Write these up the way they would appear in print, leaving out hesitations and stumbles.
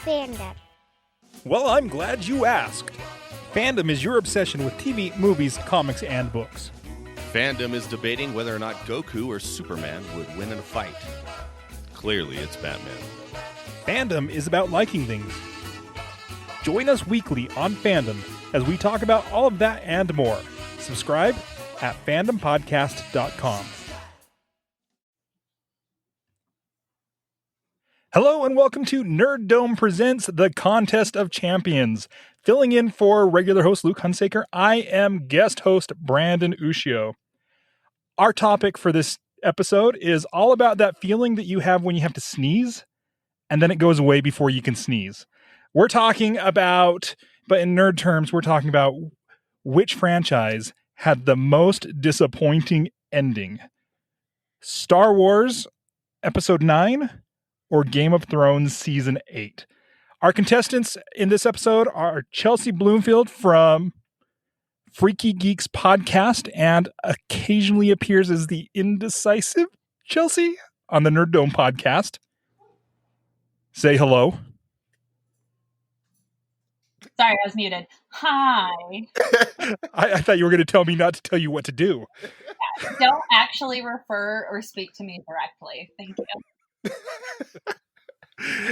fandom? Well, I'm glad you asked. Fandom is your obsession with TV, movies, comics, and books. Fandom is debating whether or not Goku or Superman would win in a fight. Clearly, it's Batman. Fandom is about liking things. Join us weekly on Fandom as we talk about all of that and more. Subscribe at fandompodcast.com. Hello and welcome to Nerd Dome Presents The Contest of Champions. Filling in for regular host Luke Hunsaker, I am guest host Brandon Ushio. Our topic for this episode is all about that feeling that you have when you have to sneeze, and then it goes away before you can sneeze. We're talking about, but in nerd terms, we're talking about which franchise had the most disappointing ending. Star Wars Episode 9 or Game of Thrones Season 8. Our contestants in this episode are Chelsy Bloomfield from Freaky Geeks podcast and occasionally appears as the indecisive Chelsy on the Nerd Dome podcast. Say hello. Sorry, I was muted. Hi. I thought you were going to tell me not to tell you what to do. Yeah, don't actually refer or speak to me directly. Thank you.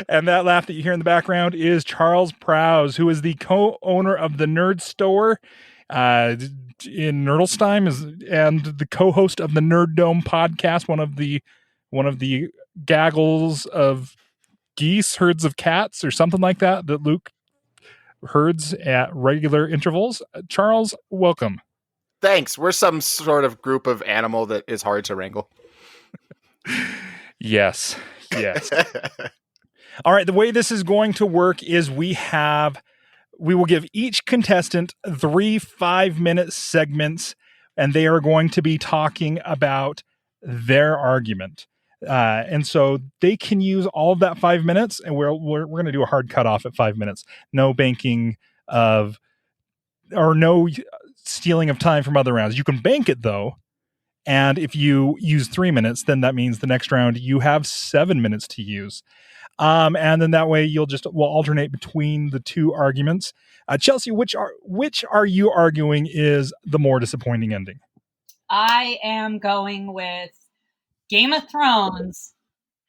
And that laugh that you hear in the background is Charles Prows, who is the co-owner of the Nerd Store in Nerdlestein, and the co-host of the Nerd Dome podcast, one of the gaggles of geese, herds of cats, or something like that Luke herds at regular intervals. Charles, welcome. Thanks. We're some sort of group of animal that is hard to wrangle. Yes. All right, the way this is going to work is we will give each contestant 3 5-minute segments, and they are going to be talking about their argument. And so they can use all of that 5 minutes, and we're going to do a hard cutoff at 5 minutes. No banking of, or no stealing of time from other rounds. You can bank it though. And if you use 3 minutes, then that means the next round you have 7 minutes to use. And then that way we'll alternate between the two arguments. Chelsy, which are you arguing is the more disappointing ending? I am going with Game of Thrones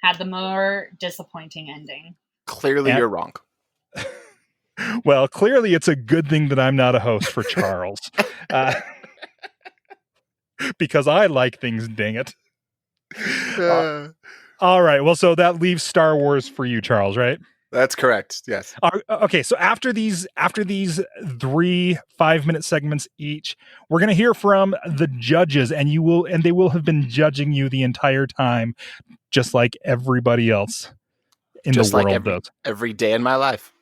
had the more disappointing ending. Clearly, you're wrong. Well, clearly it's a good thing that I'm not a host for Charles. Because I like things, dang it. All right. Well, so that leaves Star Wars for you, Charles, right? That's correct. Yes. Okay. So after these 3 5-minute segments each, we're going to hear from the judges, and they will have been judging you the entire time, just like everybody else in the world does. Every day in my life.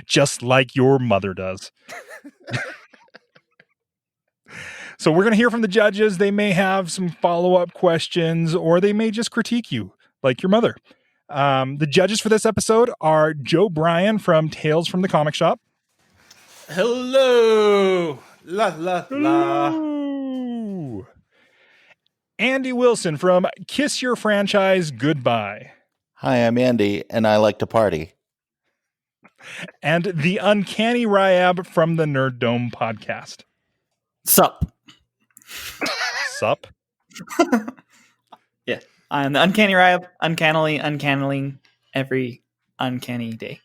Just like your mother does. So we're going to hear from the judges. They may have some follow-up questions, or they may just critique you like your mother. The judges for this episode are Joe Bryan from Tales from the Comic Shop. Hello. La, la, la. Hello. Andy Wilson from Kiss Your Franchise Goodbye. Hi, I'm Andy, and I like to party. And the Uncanny Ryab from the Nerd Dome podcast. Sup. Sup? Yeah. I'm the Uncanny Ryab, uncannily every uncanny day.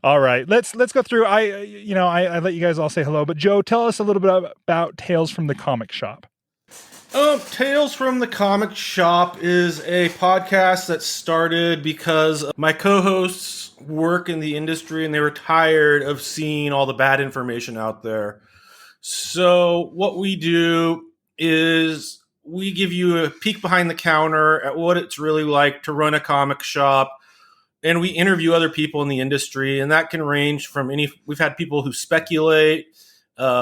All right. Let's go through. I let you guys all say hello, but Joe, tell us a little bit about Tales from the Comic Shop. Tales from the Comic Shop is a podcast that started because my co-hosts work in the industry and they were tired of seeing all the bad information out there. So what we do is we give you a peek behind the counter at what it's really like to run a comic shop, and we interview other people in the industry, and that can range from we've had people who speculate,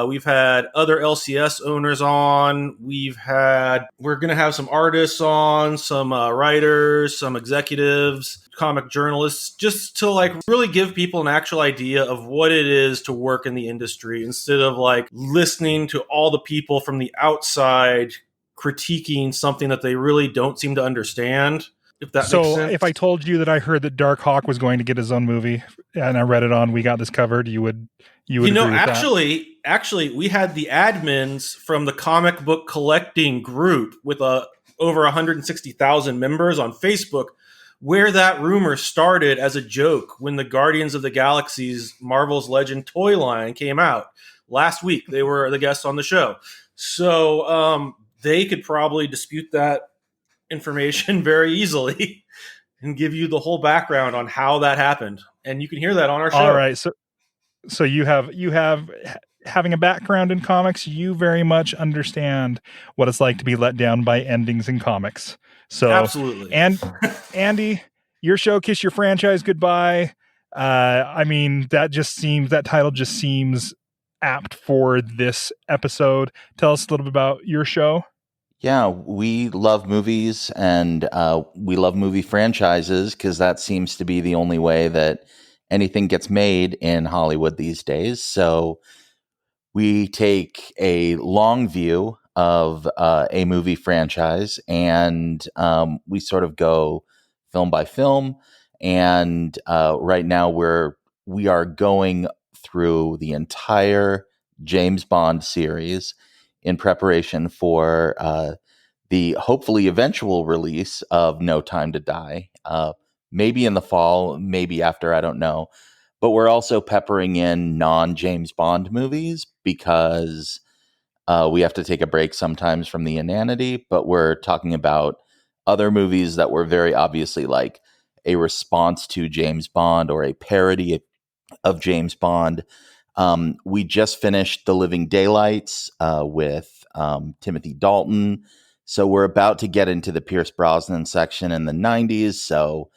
we've had other LCS owners on, we're going to have some artists on, some writers, some executives, comic journalists, just to really give people an actual idea of what it is to work in the industry instead of listening to all the people from the outside critiquing something that they really don't seem to understand. if that makes So sense. if I told you that I heard that Dark Hawk was going to get his own movie and I read it on We Got This Covered, you would agree with that? Actually, we had the admins from the comic book collecting group with over 160,000 members on Facebook, where that rumor started as a joke when the Guardians of the Galaxy's Marvel's Legend toy line came out last week. They were the guests on the show, so they could probably dispute that information very easily and give you the whole background on how that happened. And you can hear that on our show. All right, so you have having a background in comics, you very much understand what it's like to be let down by endings in comics. So Absolutely. And Andy, your show Kiss Your Franchise Goodbye. I mean, that title just seems apt for this episode. Tell us a little bit about your show. Yeah, we love movies and we love movie franchises because that seems to be the only way that anything gets made in Hollywood these days. So we take a long view of a movie franchise and we sort of go film by film. And right now we are going through the entire James Bond series in preparation for the hopefully eventual release of No Time to Die. Maybe in the fall, maybe after, I don't know. But we're also peppering in non-James Bond movies because we have to take a break sometimes from the inanity. But we're talking about other movies that were very obviously like a response to James Bond or a parody of James Bond. We just finished The Living Daylights with Timothy Dalton. So we're about to get into the Pierce Brosnan section in the 90s. So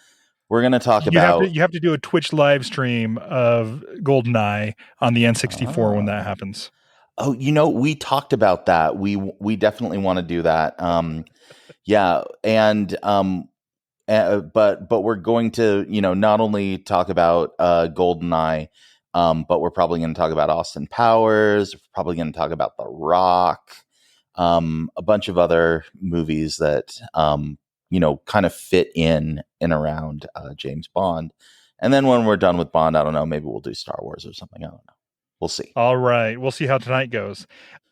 we're going to talk about... You have to do a Twitch live stream of GoldenEye on the N64 when that happens. Oh, we talked about that. We definitely want to do that. Yeah. And but we're going to, not only talk about GoldenEye, but we're probably going to talk about Austin Powers. We're probably going to talk about The Rock, a bunch of other movies that, kind of fit in and around James Bond. And then when we're done with Bond, I don't know, maybe we'll do Star Wars or something. I don't know. We'll see. All right. We'll see how tonight goes.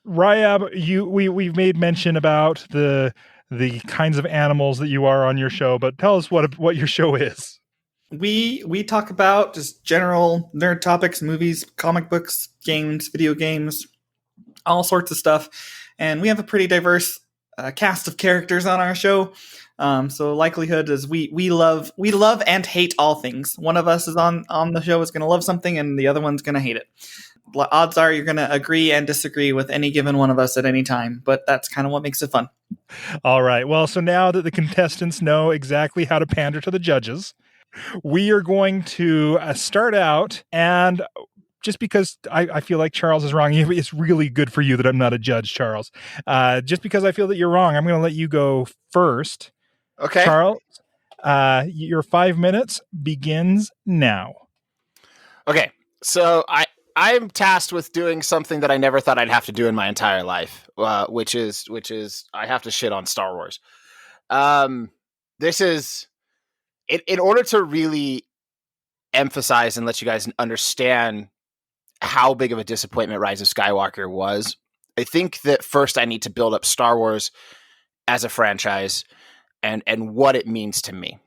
Ryab, we've made mention about the kinds of animals that you are on your show, but tell us what your show is. We talk about just general nerd topics, movies, comic books, games, video games, all sorts of stuff. And we have a pretty diverse cast of characters on our show. So likelihood is we love and hate all things. One of us is on the show is going to love something and the other one's going to hate it. Odds are you're going to agree and disagree with any given one of us at any time, but that's kind of what makes it fun. All right. Well, so now that the contestants know exactly how to pander to the judges, we are going to start out, and just because I feel like Charles is wrong, it's really good for you that I'm not a judge, Charles. Just because I feel that you're wrong, I'm going to let you go first. Okay. Charles, your 5 minutes begins now. Okay. So I'm tasked with doing something that I never thought I'd have to do in my entire life, which is I have to shit on Star Wars. This is in order to really emphasize and let you guys understand how big of a disappointment Rise of Skywalker was. I think that first I need to build up Star Wars as a franchise and what it means to me.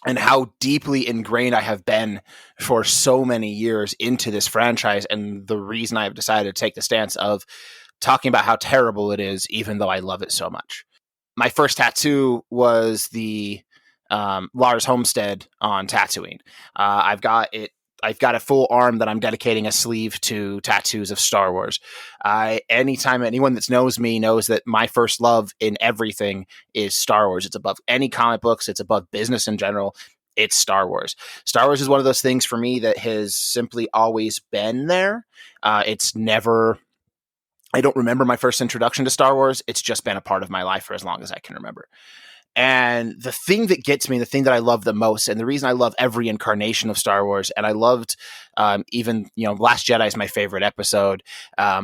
And how deeply ingrained I have been for so many years into this franchise, and the reason I have decided to take the stance of talking about how terrible it is, even though I love it so much. My first tattoo was the Lars Homestead on Tatooine. I've got a full arm that I'm dedicating a sleeve to tattoos of Star Wars. Anytime anyone that knows me knows that my first love in everything is Star Wars. It's above any comic books. It's above business in general. It's Star Wars. Star Wars is one of those things for me that has simply always been there. It's never... I don't remember my first introduction to Star Wars. It's just been a part of my life for as long as I can remember. And the thing that gets me, the thing that I love the most, and the reason I love every incarnation of Star Wars, and I loved even, Last Jedi is my favorite episode. I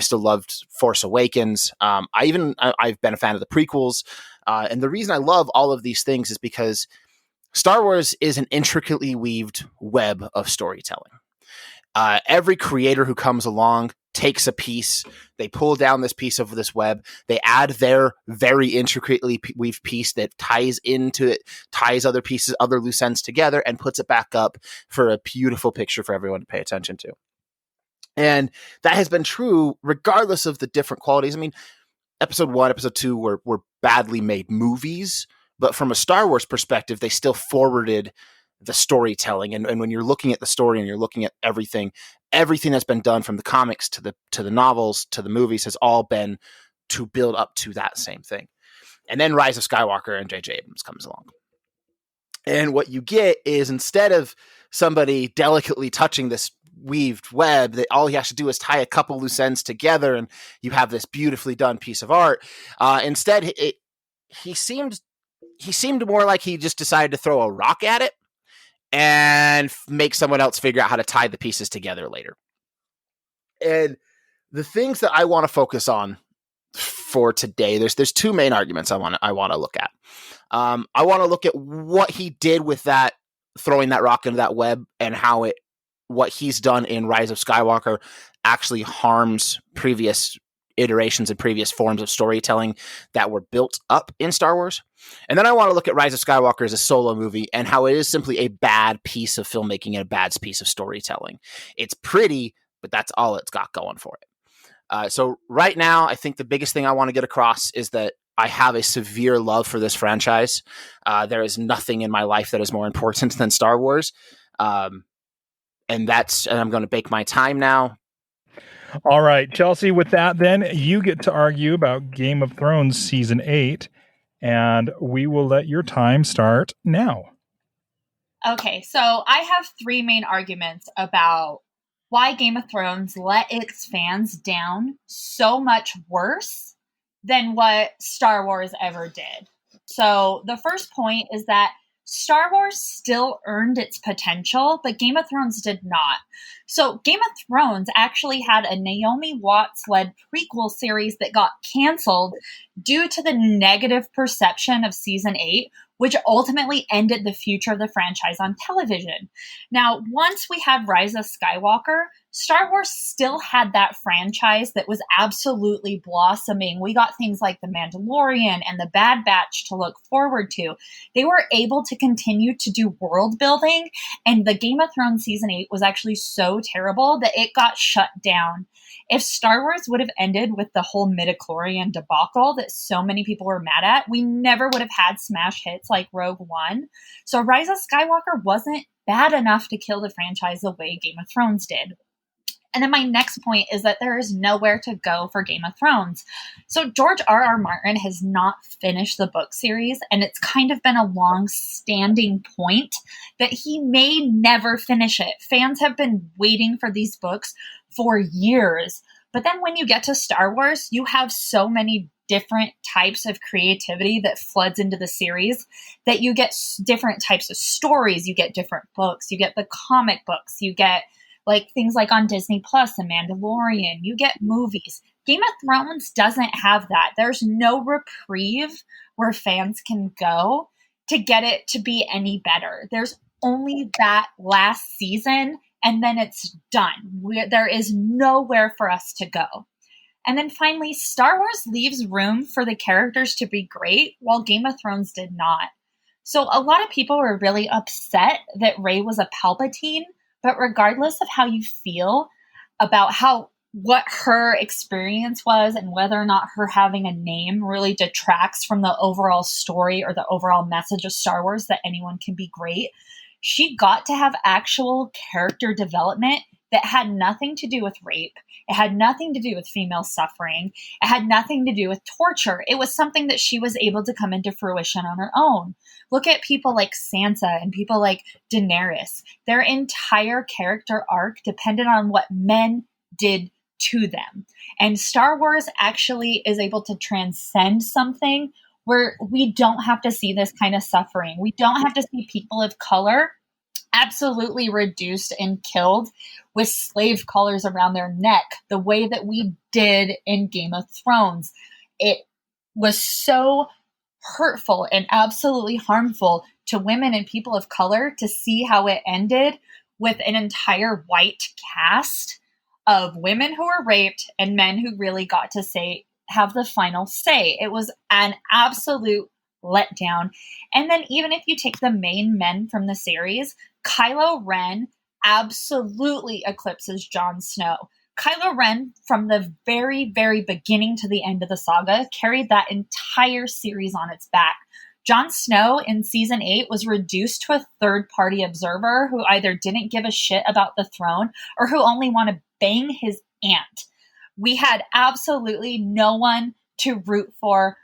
still loved Force Awakens. I've been a fan of the prequels. And the reason I love all of these things is because Star Wars is an intricately weaved web of storytelling. Every creator who comes along takes a piece, they pull down this piece of this web, they add their very intricately weaved piece that ties into it, ties other pieces, other loose ends together, and puts it back up for a beautiful picture for everyone to pay attention to. And that has been true regardless of the different qualities. I mean, episode 1, episode 2 were badly made movies, but from a Star Wars perspective, they still forwarded the storytelling. And when you're looking at the story and you're looking at everything that's been done from the comics to the novels to the movies has all been to build up to that same thing. And then Rise of Skywalker and J.J. Abrams comes along. And what you get is, instead of somebody delicately touching this weaved web, that all he has to do is tie a couple loose ends together and you have this beautifully done piece of art. Instead, he seemed more like he just decided to throw a rock at it and make someone else figure out how to tie the pieces together later. And the things that I want to focus on for today, there's two main arguments I want to look at. I want to look at what he did with that, throwing that rock into that web, and how what he's done in Rise of Skywalker actually harms previous iterations and previous forms of storytelling that were built up in Star Wars. And then I want to look at Rise of Skywalker as a solo movie and how it is simply a bad piece of filmmaking and a bad piece of storytelling. It's pretty, but that's all it's got going for it. So right now, I think the biggest thing I want to get across is that I have a severe love for this franchise. There is nothing in my life that is more important than Star Wars. And I'm going to bake my time now. All right, Chelsy, with that, then you get to argue about Game of Thrones Season 8, and we will let your time start now. Okay, so I have 3 main arguments about why Game of Thrones let its fans down so much worse than what Star Wars ever did. So the first point is that Star Wars still earned its potential, but Game of Thrones did not. So Game of Thrones actually had a Naomi Watts-led prequel series that got canceled due to the negative perception of Season 8, which ultimately ended the future of the franchise on television. Now, once we had Rise of Skywalker, Star Wars still had that franchise that was absolutely blossoming. We got things like The Mandalorian and The Bad Batch to look forward to. They were able to continue to do world building, and the Game of Thrones Season 8 was actually so terrible that it got shut down. If Star Wars would have ended with the whole midichlorian debacle that so many people were mad at, we never would have had smash hits like Rogue One. So Rise of Skywalker wasn't bad enough to kill the franchise the way Game of Thrones did. And then my next point is that there is nowhere to go for Game of Thrones. So George R.R. Martin has not finished the book series, and it's kind of been a long-standing point that he may never finish it. Fans have been waiting for these books for years. But then when you get to Star Wars, you have so many different types of creativity that floods into the series that you get different types of stories. You get different books. You get the comic books. You get like things like on Disney Plus, The Mandalorian, you get movies. Game of Thrones doesn't have that. There's no reprieve where fans can go to get it to be any better. There's only that last season, and then it's done. There is nowhere for us to go. And then finally, Star Wars leaves room for the characters to be great, while Game of Thrones did not. So a lot of people were really upset that Rey was a Palpatine. But regardless of how you feel about what her experience was and whether or not her having a name really detracts from the overall story or the overall message of Star Wars that anyone can be great, she got to have actual character development that had nothing to do with rape. It had nothing to do with female suffering. It had nothing to do with torture. It was something that she was able to come into fruition on her own. Look at people like Sansa and people like Daenerys. Their entire character arc depended on what men did to them. And Star Wars actually is able to transcend something where we don't have to see this kind of suffering. We don't have to see people of color absolutely reduced and killed with slave collars around their neck the way that we did in Game of Thrones. It was so hurtful and absolutely harmful to women and people of color to see how it ended with an entire white cast of women who were raped and men who really got to have the final say. It was an absolute letdown. And then even if you take the main men from the series, Kylo Ren absolutely eclipses Jon Snow. Kylo Ren, from the very, very beginning to the end of the saga, carried that entire series on its back. Jon Snow in season 8 was reduced to a third-party observer who either didn't give a shit about the throne or who only wanted to bang his aunt. We had absolutely no one to root for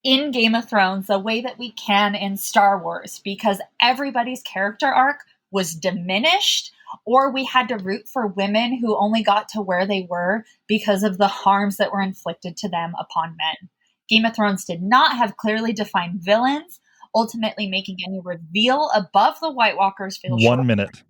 in Game of Thrones the way that we can in Star Wars, because everybody's character arc was diminished, or we had to root for women who only got to where they were because of the harms that were inflicted to them upon men. Game of Thrones did not have clearly defined villains, ultimately making any reveal above the White Walkers feel 1 minute.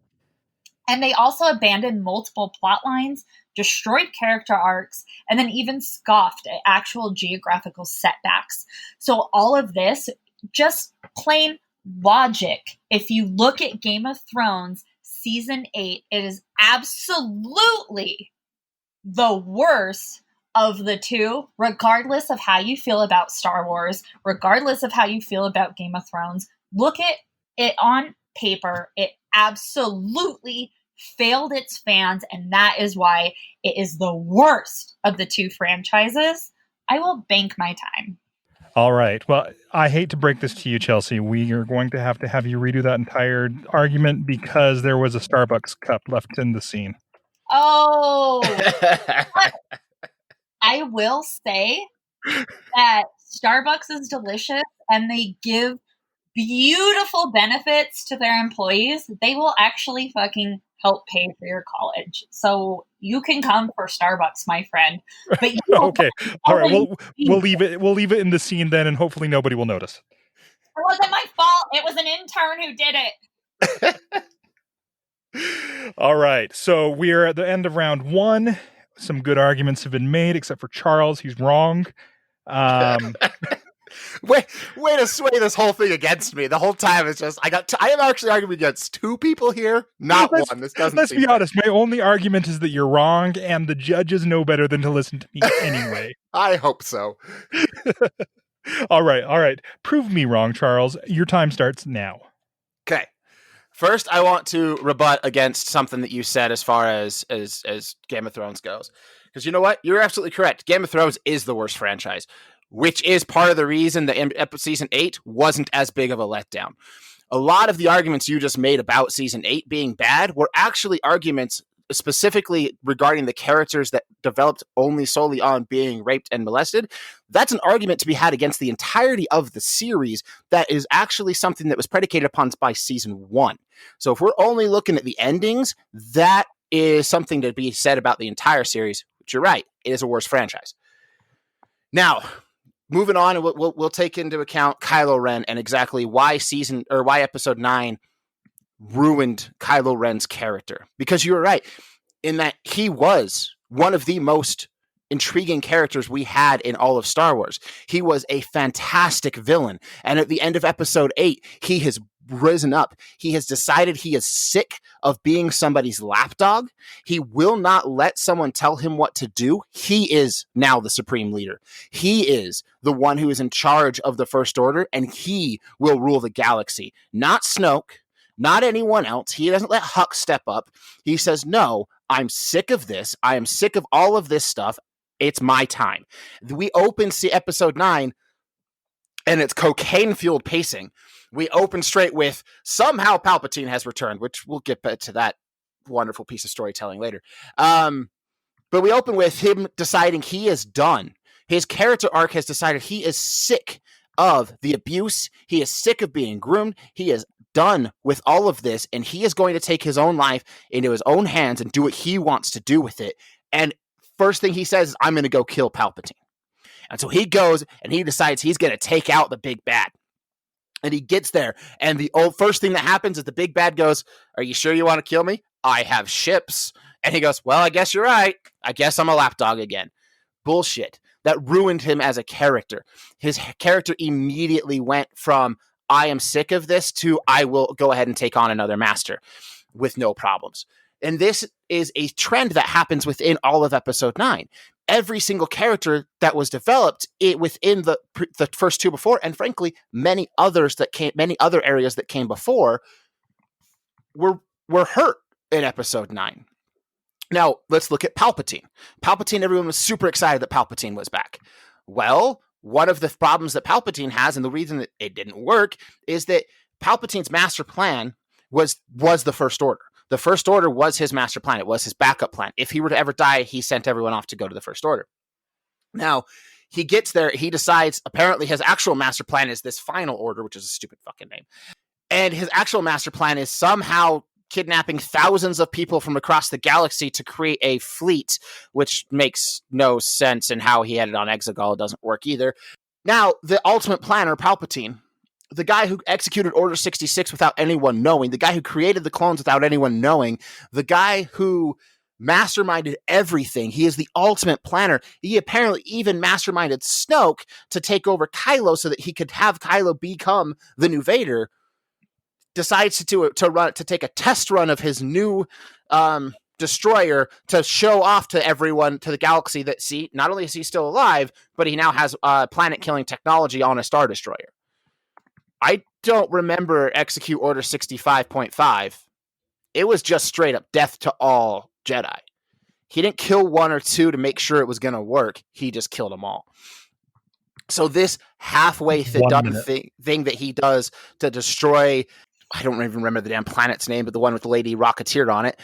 And they also abandoned multiple plot lines, destroyed character arcs, and then even scoffed at actual geographical setbacks. So all of this, just plain logic. If you look at Game of Thrones season 8, it is absolutely the worst of the two, regardless of how you feel about Star Wars, regardless of how you feel about Game of Thrones. Look at it on paper. It absolutely failed its fans, and that is why it is the worst of the two franchises. I will bank my time. All right. Well, I hate to break this to you, Chelsy. We are going to have you redo that entire argument because there was a Starbucks cup left in the scene. Oh, I will say that Starbucks is delicious and they give beautiful benefits to their employees. They will actually fucking help pay for your college. So you can come for Starbucks, my friend. But okay. All right. We'll leave it. We'll leave it in the scene then, and hopefully nobody will notice. It wasn't my fault. It was an intern who did it. All right. So we are at the end of round 1. Some good arguments have been made, except for Charles. He's wrong. Way to sway this whole thing against me. The whole time it's just I am actually arguing against 2 people here, not one. This doesn't. Let's be honest. My only argument is that you're wrong, and the judges know better than to listen to me anyway. I hope so. All right. Prove me wrong, Charles. Your time starts now. Okay. First, I want to rebut against something that you said as far as Game of Thrones goes, because you know what? You're absolutely correct. Game of Thrones is the worst franchise, which is part of the reason that season 8 wasn't as big of a letdown. A lot of the arguments you just made about season 8 being bad were actually arguments specifically regarding the characters that developed only solely on being raped and molested. That's an argument to be had against the entirety of the series that is actually something that was predicated upon by season 1. So if we're only looking at the endings, that is something to be said about the entire series, which you're right, it is a worse franchise. Now, moving on, we'll take into account Kylo Ren and exactly why episode 9 ruined Kylo Ren's character. Because you were right in that he was one of the most intriguing characters we had in all of Star Wars. He was a fantastic villain. And at the end of episode 8, he has risen up. He has decided he is sick of being somebody's lapdog. He will not let someone tell him what to do. He is now the supreme leader. He is the one who is in charge of the First Order, and he will rule the galaxy. Not Snoke, not anyone else. He doesn't let Hux step up. He says, no, I'm sick of this. I am sick of all of this stuff. It's my time. We open episode 9, and it's cocaine-fueled pacing. We open straight with somehow Palpatine has returned, which we'll get back to that wonderful piece of storytelling later. But we open with him deciding he is done. His character arc has decided he is sick of the abuse. He is sick of being groomed. He is done with all of this, and he is going to take his own life into his own hands and do what he wants to do with it. And first thing he says is, I'm going to go kill Palpatine. And so he goes and he decides he's going to take out the big bad. And he gets there, and the first thing that happens is the big bad goes, are you sure you want to kill me? I have ships. And he goes, well, I guess you're right. I guess I'm a lapdog again. Bullshit. that ruined him as a character. His character immediately went from, I am sick of this, to I will go ahead and take on another master with no problems. And this is a trend that happens within all of episode 9. Every single character that was developed within the first 2 before, and frankly, many other areas that came before, were hurt in episode 9. Now, let's look at Palpatine. Everyone was super excited that Palpatine was back. Well, one of the problems that Palpatine has, and the reason that it didn't work, is that Palpatine's master plan was the First Order. The First Order was his master plan. It was his backup plan. If he were to ever die, he sent everyone off to go to the First Order. Now, he gets there. He decides, apparently, his actual master plan is this Final Order, which is a stupid fucking name. And his actual master plan is somehow kidnapping thousands of people from across the galaxy to create a fleet, which makes no sense, and how he had it on Exegol doesn't work either. Now, the ultimate planner, Palpatine, the guy who executed Order 66 without anyone knowing, the guy who created the clones without anyone knowing, the guy who masterminded everything. He is the ultimate planner. He apparently even masterminded Snoke to take over Kylo so that he could have Kylo become the new Vader. Decides to take a test run of his new destroyer to show off to everyone, to the galaxy, that, see, not only is he still alive, but he now has planet-killing technology on a Star Destroyer. I don't remember Execute Order 65.5. It was just straight up death to all Jedi. He didn't kill 1 or 2 to make sure it was going to work. He just killed them all. So this halfway done thing that he does to destroy, I don't even remember the damn planet's name, but the one with the Lady Rocketeer on it,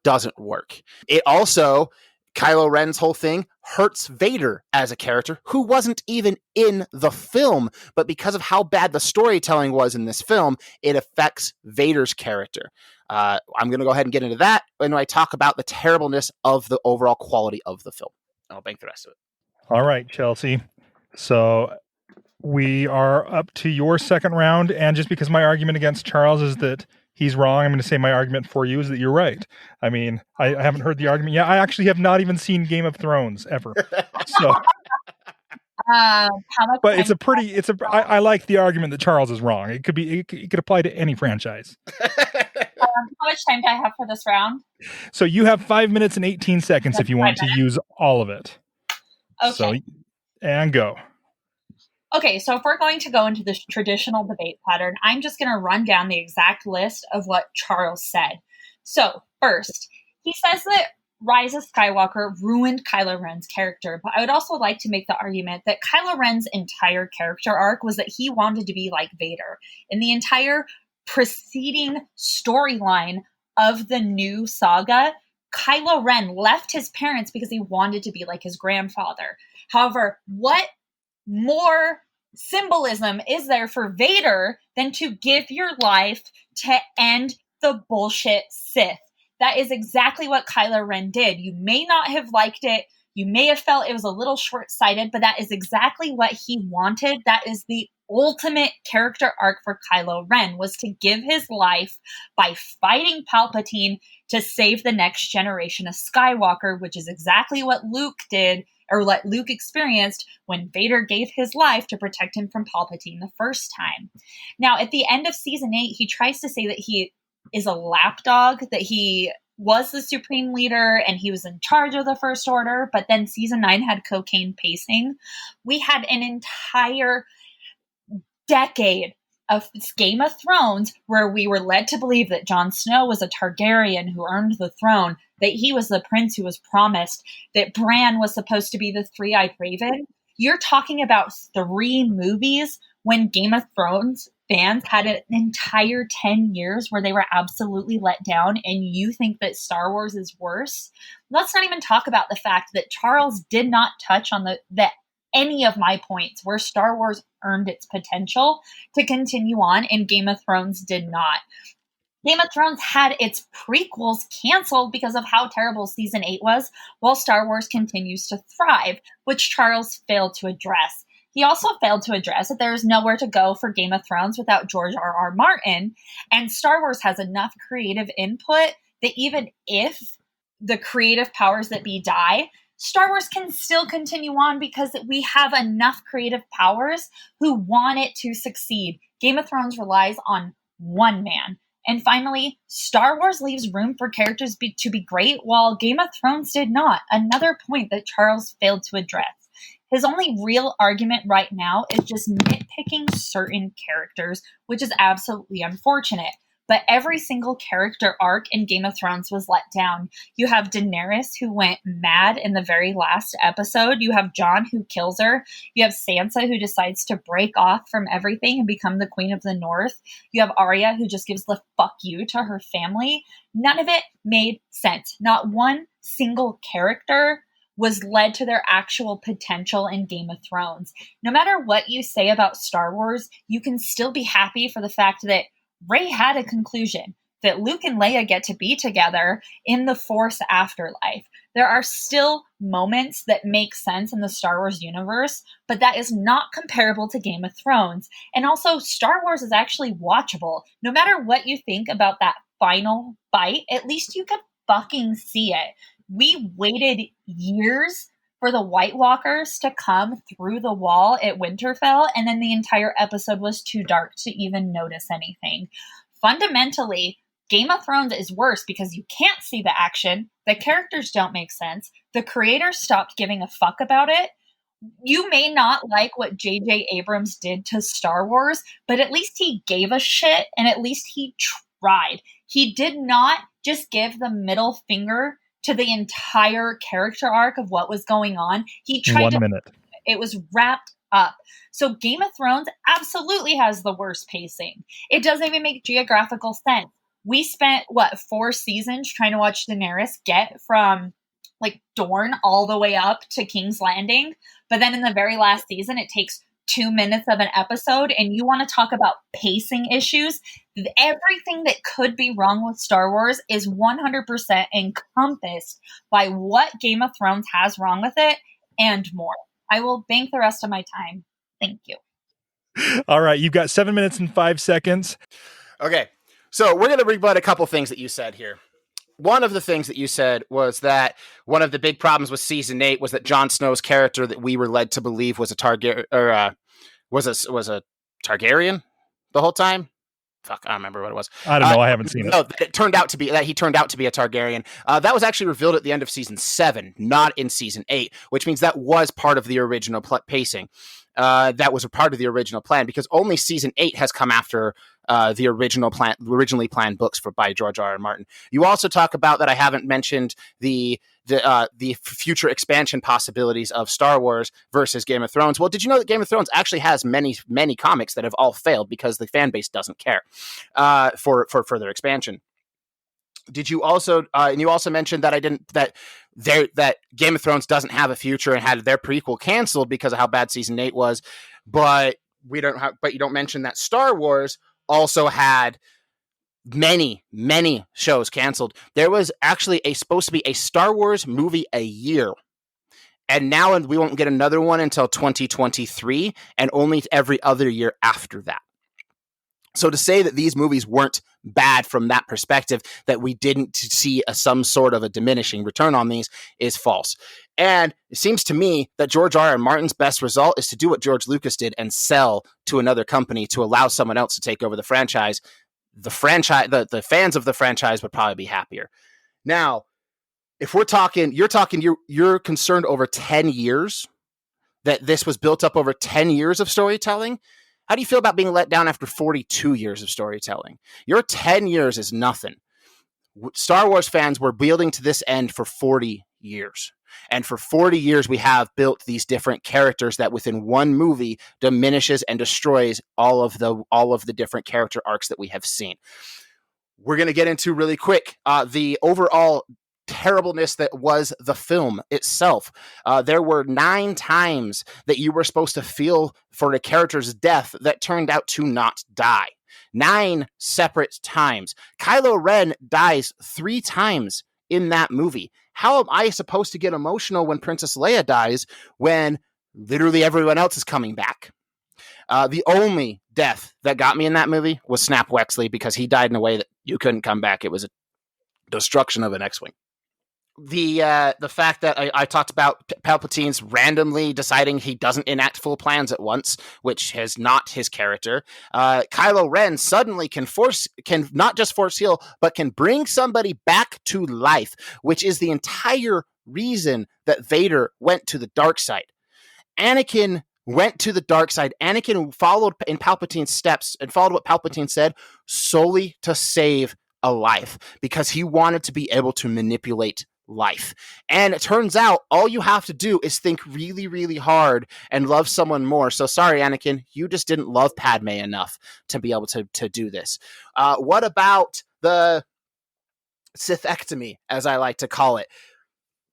doesn't work. It also, Kylo Ren's whole thing hurts Vader as a character who wasn't even in the film, but because of how bad the storytelling was in this film, it affects Vader's character. I'm going to go ahead and get into that when I talk about the terribleness of the overall quality of the film. I'll bank the rest of it. All right, Chelsy. So we are up to your second round, and just because my argument against Charles is that he's wrong, I'm going to say my argument for you is that you're right. I mean, I haven't heard the argument yet. I actually have not even seen Game of Thrones ever. So, how much but time I like the argument that Charles is wrong. It could apply to any franchise. how much time do I have for this round? So you have 5 minutes and 18 seconds if you want to use all of it. Okay. So, and go. Okay, so if we're going to go into this traditional debate pattern, I'm just going to run down the exact list of what Charles said. So, first, he says that Rise of Skywalker ruined Kylo Ren's character, but I would also like to make the argument that Kylo Ren's entire character arc was that he wanted to be like Vader. In the entire preceding storyline of the new saga, Kylo Ren left his parents because he wanted to be like his grandfather. However, what more symbolism is there for Vader than to give your life to end the bullshit Sith? That is exactly what Kylo Ren did. You may not have liked it. You may have felt it was a little short-sighted, but that is exactly what he wanted. That is the ultimate character arc for Kylo Ren, was to give his life by fighting Palpatine to save the next generation of Skywalker, which is exactly what Luke did, or what Luke experienced when Vader gave his life to protect him from Palpatine the first time. Now, at the end of season 8, he tries to say that he is a lapdog, that he was the supreme leader and he was in charge of the First Order, but then season 9 had cocaine pacing. We had an entire decade of Game of Thrones where we were led to believe that Jon Snow was a Targaryen who earned the throne, that he was the prince who was promised, that Bran was supposed to be the three-eyed raven. You're talking about 3 movies when Game of Thrones fans had an entire 10 years where they were absolutely let down, and you think that Star Wars is worse? Let's not even talk about the fact that Charles did not touch on any of my points where Star Wars earned its potential to continue on and Game of Thrones did not. Game of Thrones had its prequels canceled because of how terrible season 8 was, while Star Wars continues to thrive, which Charles failed to address. He also failed to address that there is nowhere to go for Game of Thrones without George R.R. Martin, and Star Wars has enough creative input that even if the creative powers that be die, Star Wars can still continue on because we have enough creative powers who want it to succeed. Game of Thrones relies on one man. And finally, Star Wars leaves room for characters to be great, while Game of Thrones did not. Another point that Charles failed to address. His only real argument right now is just nitpicking certain characters, which is absolutely unfortunate. But every single character arc in Game of Thrones was let down. You have Daenerys, who went mad in the very last episode. You have Jon, who kills her. You have Sansa, who decides to break off from everything and become the Queen of the North. You have Arya, who just gives the fuck you to her family. None of it made sense. Not one single character was led to their actual potential in Game of Thrones. No matter what you say about Star Wars, you can still be happy for the fact that Rey had a conclusion, that Luke and Leia get to be together in the Force afterlife. There are still moments that make sense in the Star Wars universe, but that is not comparable to Game of Thrones. And also, Star Wars is actually watchable. No matter what you think about that final fight, at least you could fucking see it. We waited years for the White Walkers to come through the wall at Winterfell, and then the entire episode was too dark to even notice anything. Fundamentally, Game of Thrones is worse because you can't see the action, the characters don't make sense, the creators stopped giving a fuck about it. You may not like what J.J. Abrams did to Star Wars, but at least he gave a shit, and at least he tried. He did not just give the middle finger to the entire character arc of what was going on. He tried 1 minute. It was wrapped up. So Game of Thrones absolutely has the worst pacing. It doesn't even make geographical sense. We spent, 4 seasons trying to watch Daenerys get from like Dorne all the way up to King's Landing. But then in the very last season, it takes 2 minutes of an episode, and you want to talk about pacing issues. Everything that could be wrong with Star Wars is 100% encompassed by what Game of Thrones has wrong with it and more. I will bank the rest of my time. Thank you. All right, you've got 7 minutes and 5 seconds. Okay, so we're going to rebut a couple things that you said here. One of the things that you said was that one of the big problems with season 8 was that Jon Snow's character that we were led to believe was a was a Targaryen the whole time. Fuck, I don't remember what it was. I don't know. I haven't seen it. No, he turned out to be a Targaryen. That was actually revealed at the end of season 7, not in season 8, which means that was part of the original pacing. That was a part of the original plan because only season 8 has come after the originally planned books by George R. R. Martin. You also talk about that I haven't mentioned the future expansion possibilities of Star Wars versus Game of Thrones. Well, did you know that Game of Thrones actually has many comics that have all failed because the fan base doesn't care for further expansion? Did you also and you also mentioned that that Game of Thrones doesn't have a future and had their prequel canceled because of how bad season 8 was, but you don't mention that Star Wars also had many shows canceled. There was actually supposed to be a Star Wars movie a year, and now we won't get another one until 2023, and only every other year after that. So to say that these movies weren't bad from that perspective, that we didn't see some sort of a diminishing return on these, is false. And it seems to me that George R. R. Martin's best result is to do what George Lucas did and sell to another company to allow someone else to take over the franchise. The fans of the franchise would probably be happier. Now, if you're concerned over 10 years, that this was built up over 10 years of storytelling. How do you feel about being let down after 42 years of storytelling? Your 10 years is nothing. Star Wars fans were building to this end for 40 years. And for 40 years, we have built these different characters that within one movie diminishes and destroys all of the different character arcs that we have seen. We're going to get into really quick the overall terribleness that was the film itself. There were 9 times that you were supposed to feel for a character's death that turned out to not die. 9 separate times. Kylo Ren dies 3 times in that movie. How am I supposed to get emotional when Princess Leia dies when literally everyone else is coming back? The only death that got me in that movie was Snap Wexley, because he died in a way that you couldn't come back. It was a destruction of an X-Wing. the fact that I talked about Palpatine's randomly deciding he doesn't enact full plans at once, which is not his character. Kylo Ren suddenly can not just force heal, but can bring somebody back to life, which is the entire reason that Vader went to the dark side. Anakin went to the dark side. Anakin followed in Palpatine's steps and followed what Palpatine said solely to save a life, because he wanted to be able to manipulate life. And it turns out all you have to do is think really, really hard and love someone more. So sorry, Anakin, you just didn't love Padme enough to be able to do this. What about the Sithectomy, as I like to call it?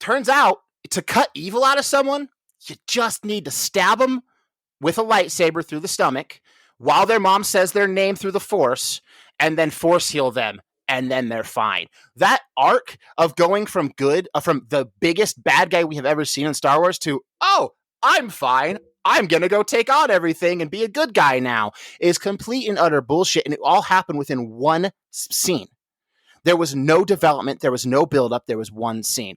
Turns out to cut evil out of someone, you just need to stab them with a lightsaber through the stomach while their mom says their name through the Force, and then force heal them, and then they're fine. That arc of going from from the biggest bad guy we have ever seen in Star Wars to, oh, I'm fine, I'm going to go take on everything and be a good guy now, is complete and utter bullshit, and it all happened within one scene. There was no development, there was no buildup, there was one scene.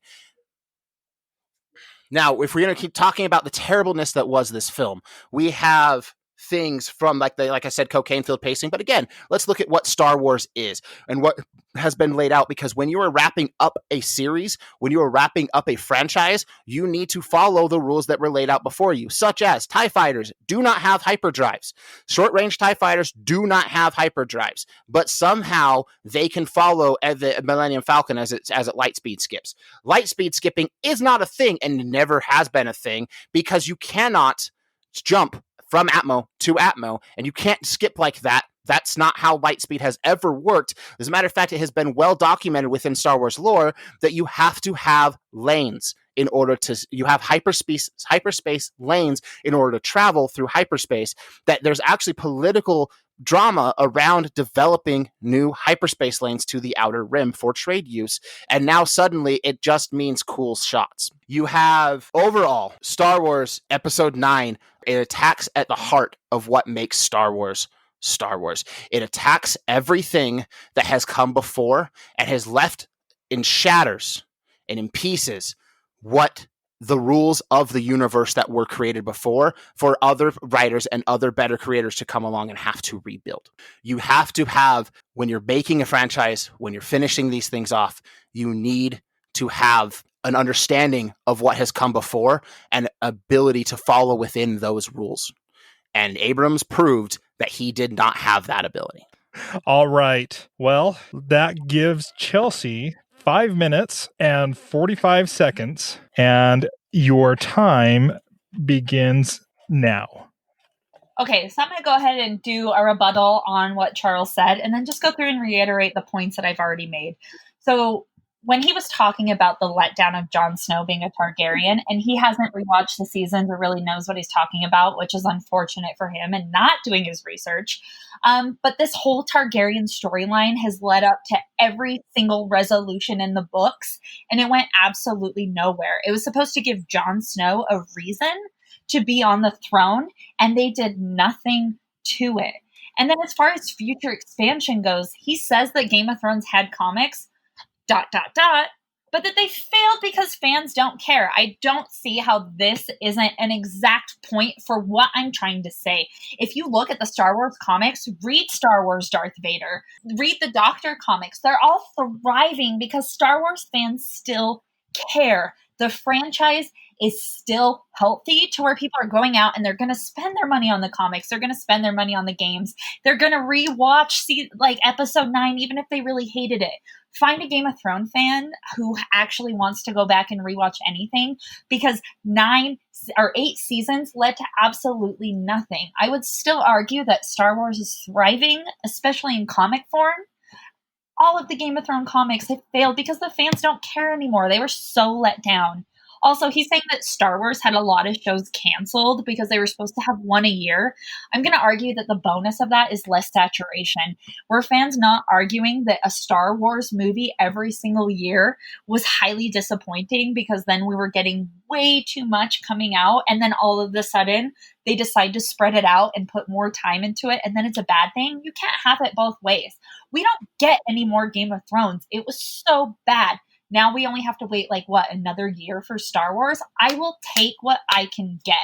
Now, if we're going to keep talking about the terribleness that was this film, we have things from, like I said, cocaine-filled pacing. But again, let's look at what Star Wars is and what has been laid out. Because when you are wrapping up a series, when you are wrapping up a franchise, you need to follow the rules that were laid out before you, such as TIE fighters do not have hyperdrives. Short-range TIE fighters do not have hyperdrives. But somehow they can follow the Millennium Falcon as it light speed skips. Light speed skipping is not a thing and never has been a thing, because you cannot jump from Atmo to Atmo, and you can't skip like that. That's not how lightspeed has ever worked. As a matter of fact, it has been well documented within Star Wars lore that you have to have lanes in order to, you have hyperspace lanes in order to travel through hyperspace. That there's actually political drama around developing new hyperspace lanes to the Outer Rim for trade use, and now suddenly it just means cool shots. You have overall Star Wars Episode 9. It attacks at the heart of what makes Star Wars Star Wars. It attacks everything that has come before and has left in shatters and in pieces what the rules of the universe that were created before, for other writers and other better creators to come along and have to rebuild. You have to have, when you're making a franchise, when you're finishing these things off, you need to have an understanding of what has come before and ability to follow within those rules. And Abrams proved that he did not have that ability. All right. Well, that gives Chelsy 5 minutes and 45 seconds, and your time begins now. Okay, so I'm going to go ahead and do a rebuttal on what Charles said, and then just go through and reiterate the points that I've already made. So when he was talking about the letdown of Jon Snow being a Targaryen, and he hasn't rewatched the seasons or really knows what he's talking about, which is unfortunate for him and not doing his research. But this whole Targaryen storyline has led up to every single resolution in the books, and it went absolutely nowhere. It was supposed to give Jon Snow a reason to be on the throne, and they did nothing to it. And then as far as future expansion goes, he says that Game of Thrones had comics, ... but that they failed because fans don't care. I don't see how this isn't an exact point for what I'm trying to say. If you look at the Star Wars comics, read Star Wars Darth Vader, read the Doctor comics. They're all thriving because Star Wars fans still care. The franchise is still healthy to where people are going out and they're going to spend their money on the comics. They're going to spend their money on the games. They're going to rewatch episode 9, even if they really hated it. Find a Game of Thrones fan who actually wants to go back and rewatch anything, because 9 or 8 seasons led to absolutely nothing. I would still argue that Star Wars is thriving, especially in comic form. All of the Game of Thrones comics have failed because the fans don't care anymore. They were so let down. Also, he's saying that Star Wars had a lot of shows canceled because they were supposed to have one a year. I'm going to argue that the bonus of that is less saturation. Were fans not arguing that a Star Wars movie every single year was highly disappointing because then we were getting way too much coming out, and then all of a sudden they decide to spread it out and put more time into it, and then it's a bad thing? You can't have it both ways. We don't get any more Game of Thrones. It was so bad. Now we only have to wait another year for Star Wars. I will take what I can get.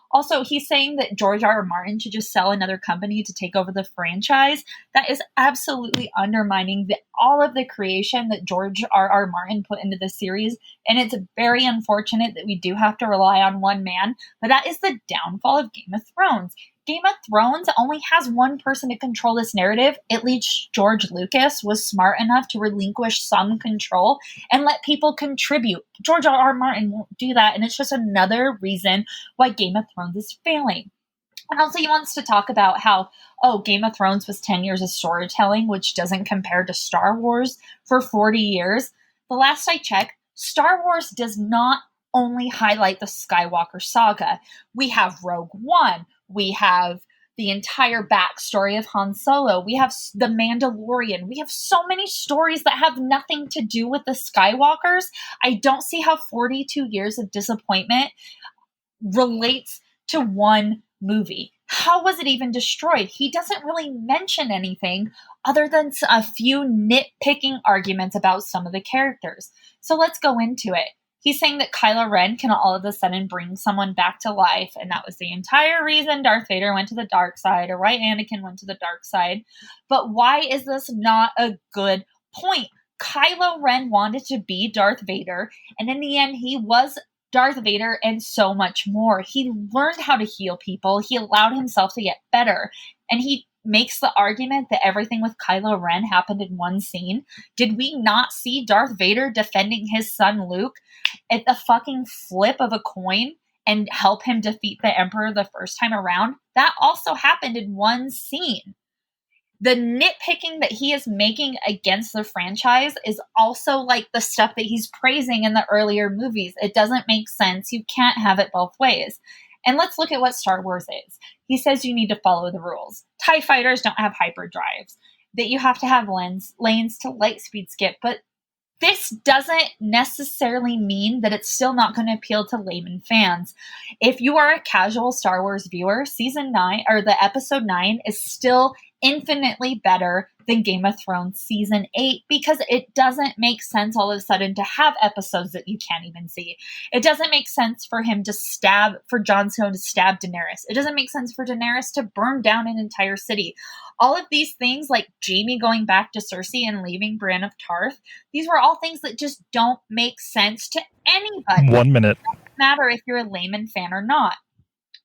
Also, he's saying that George R. R. Martin should just sell another company to take over the franchise. That is absolutely undermining all of the creation that George R. R. Martin put into the series. And it's very unfortunate that we do have to rely on one man. But that is the downfall of Game of Thrones. Game of Thrones only has one person to control this narrative. At least George Lucas was smart enough to relinquish some control and let people contribute. George R. R. Martin won't do that, and it's just another reason why Game of Thrones is failing. And also he wants to talk about how, Game of Thrones was 10 years of storytelling, which doesn't compare to Star Wars for 40 years. The last I checked, Star Wars does not only highlight the Skywalker saga. We have Rogue One. We have the entire backstory of Han Solo. We have The Mandalorian. We have so many stories that have nothing to do with the Skywalkers. I don't see how 42 years of disappointment relates to one movie. How was it even destroyed? He doesn't really mention anything other than a few nitpicking arguments about some of the characters. So let's go into it. He's saying that Kylo Ren can all of a sudden bring someone back to life, and that was the entire reason Darth Vader went to the dark side, or why Anakin went to the dark side. But why is this not a good point? Kylo Ren wanted to be Darth Vader, and in the end, he was Darth Vader and so much more. He learned how to heal people. He allowed himself to get better, and he makes the argument that everything with Kylo Ren happened in one scene. Did we not see Darth Vader defending his son Luke at the fucking flip of a coin and help him defeat the Emperor the first time around? That also happened in one scene. The nitpicking that he is making against the franchise is also like the stuff that he's praising in the earlier movies. It doesn't make sense. You can't have it both ways. And let's look at what Star Wars is. He says you need to follow the rules. TIE fighters don't have hyperdrives. That you have to have lanes to light speed skip. But this doesn't necessarily mean that it's still not going to appeal to layman fans. If you are a casual Star Wars viewer, season 9 or the episode 9 is still infinitely better than Game of Thrones season 8 because it doesn't make sense all of a sudden to have episodes that you can't even see. It doesn't make sense for Jon Snow to stab Daenerys. It doesn't make sense for Daenerys to burn down an entire city. All of these things, like Jaime going back to Cersei and leaving Brienne of Tarth, these were all things that just don't make sense to anybody. 1 minute. It doesn't matter if you're a layman fan or not.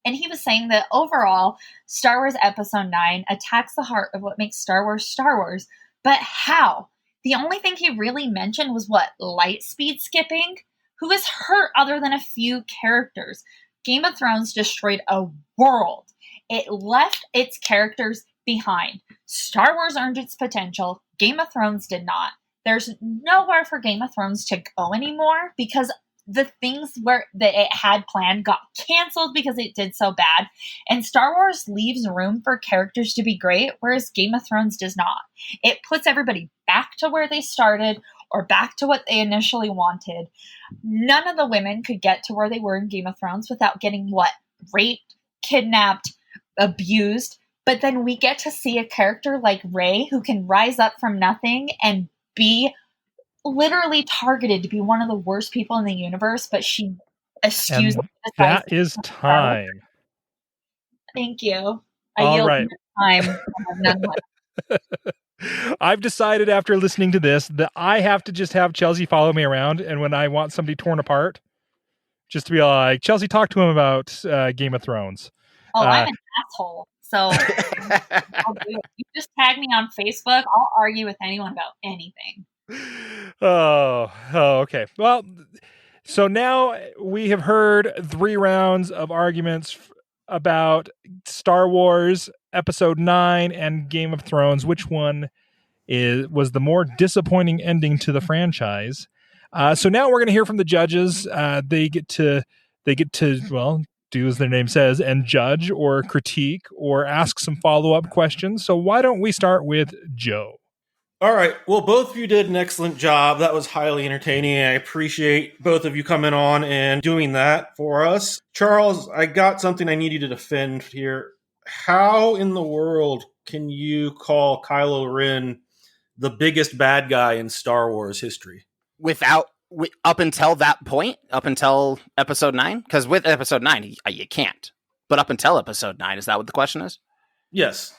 And he was saying that overall, Star Wars Episode 9 attacks the heart of what makes Star Wars Star Wars. But how? The only thing he really mentioned was light speed skipping? Who is hurt other than a few characters? Game of Thrones destroyed a world. It left its characters behind. Star Wars earned its potential. Game of Thrones did not. There's nowhere for Game of Thrones to go anymore because the things that it had planned got canceled because it did so bad. And Star Wars leaves room for characters to be great, whereas Game of Thrones does not. It puts everybody back to where they started or back to what they initially wanted. None of the women could get to where they were in Game of Thrones without getting raped, kidnapped, abused. But then we get to see a character like Rey who can rise up from nothing and be literally targeted to be one of the worst people in the universe, but she eschews. That is time. Thank you. I All yield right. time. None left. I've decided after listening to this that I have to just have Chelsy follow me around, and when I want somebody torn apart, just to be like, Chelsy, talk to him about Game of Thrones. I'm an asshole. So I'll do it. You just tag me on Facebook. I'll argue with anyone about anything. Oh, okay. Well, so now we have heard 3 rounds of arguments about Star Wars Episode 9 and Game of Thrones. Which one was the more disappointing ending to the franchise? So now we're going to hear from the judges. They get to do as their name says and judge or critique or ask some follow-up questions. So why don't we start with Joe? All right. Well, both of you did an excellent job. That was highly entertaining. I appreciate both of you coming on and doing that for us. Charles, I got something I need you to defend here. How in the world can you call Kylo Ren the biggest bad guy in Star Wars history? up until that point, up until episode 9? Because with episode 9, you can't. But up until episode 9, is that what the question is? Yes.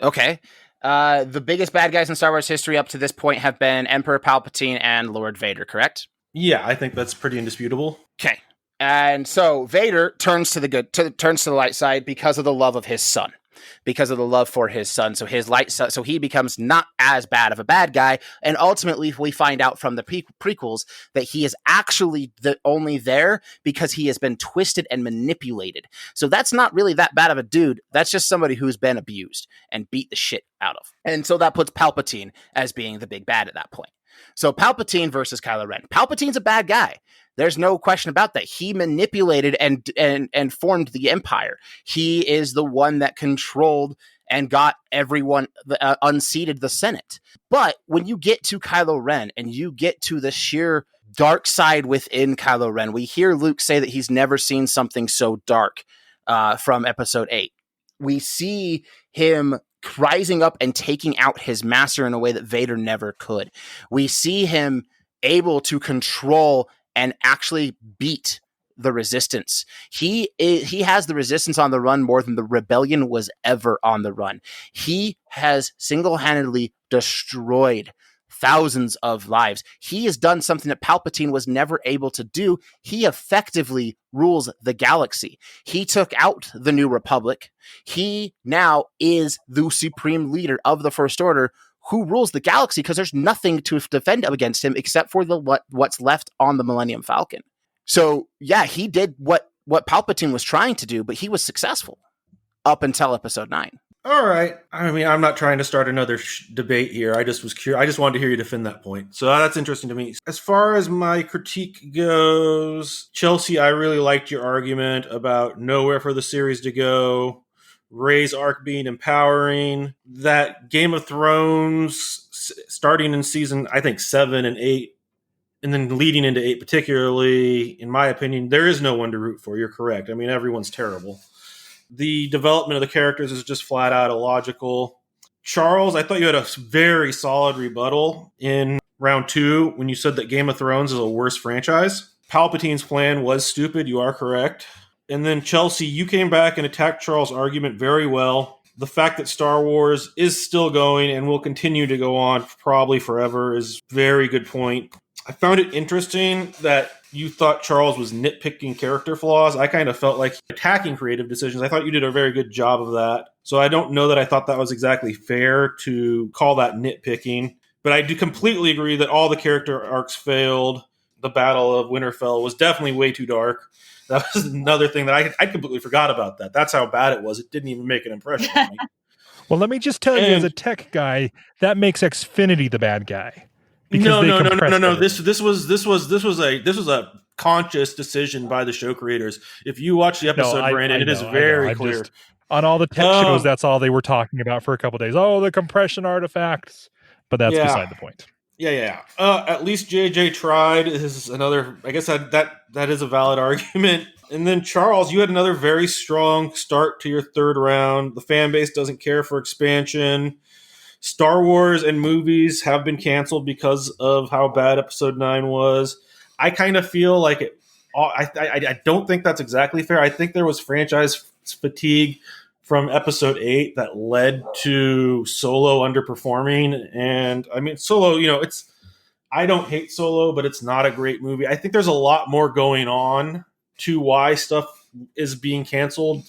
Okay. The biggest bad guys in Star Wars history up to this point have been Emperor Palpatine and Lord Vader, correct? Yeah, I think that's pretty indisputable. Okay. And so Vader turns to the light side because of the love of his son. Because of the love for his son. So so he becomes not as bad of a bad guy. And ultimately, we find out from the prequels that he is actually only there because he has been twisted and manipulated. So that's not really that bad of a dude. That's just somebody who's been abused and beat the shit out of. And so that puts Palpatine as being the big bad at that point. So Palpatine versus Kylo Ren. Palpatine's a bad guy. There's no question about that. He manipulated and formed the Empire. He is the one that controlled and got everyone unseated the Senate. But when you get to Kylo Ren and you get to the sheer dark side within Kylo Ren, we hear Luke say that he's never seen something so dark from episode 8. We see him rising up and taking out his master in a way that Vader never could. We see him able to control and actually beat the resistance. He has the resistance on the run more than the rebellion was ever on the run. He has single-handedly destroyed thousands of lives. He has done something that Palpatine was never able to do. He effectively rules the galaxy. He took out the New Republic. He now is the supreme leader of the First Order, who rules the galaxy because there's nothing to defend against him except for what's left on the Millennium Falcon. So yeah, he did what Palpatine was trying to do, but he was successful up until episode 9. All right. I mean, I'm not trying to start another debate here. I just was curious. I just wanted to hear you defend that point. So that's interesting to me. As far as my critique goes, Chelsy, I really liked your argument about nowhere for the series to go. Rey's arc being empowering, that Game of Thrones starting in season, I think 7 and 8, and then leading into 8 particularly, in my opinion, there is no one to root for. You're correct. I mean, everyone's terrible. The development of the characters is just flat out illogical. Charles, I thought you had a very solid rebuttal in round 2 when you said that Game of Thrones is a worse franchise. Palpatine's plan was stupid. You are correct. And then, Chelsy, you came back and attacked Charles' argument very well. The fact that Star Wars is still going and will continue to go on probably forever is a very good point. I found it interesting that you thought Charles was nitpicking character flaws. I kind of felt like attacking creative decisions. I thought you did a very good job of that. So I don't know that I thought that was exactly fair to call that nitpicking. But I do completely agree that all the character arcs failed. The Battle of Winterfell was definitely way too dark. That was another thing that I completely forgot about that. That's how bad it was. It didn't even make an impression on me. Well, let me just tell you, as a tech guy, that makes Xfinity the bad guy. No. This was a conscious decision by the show creators. If you watch the episode, Brandon, it is very clear. On all the tech shows, that's all they were talking about for a couple of days. Oh, the compression artifacts. But that's beside the point. Yeah. At least JJ tried. This is another. I guess that is a valid argument. And then Charles, you had another very strong start to your third round. The fan base doesn't care for expansion. Star Wars and movies have been canceled because of how bad Episode 9 was. I kind of feel like it. I don't think that's exactly fair. I think there was franchise fatigue from Episode 8 that led to Solo underperforming. And I mean, Solo, I don't hate Solo, but it's not a great movie. I think there's a lot more going on to why stuff is being canceled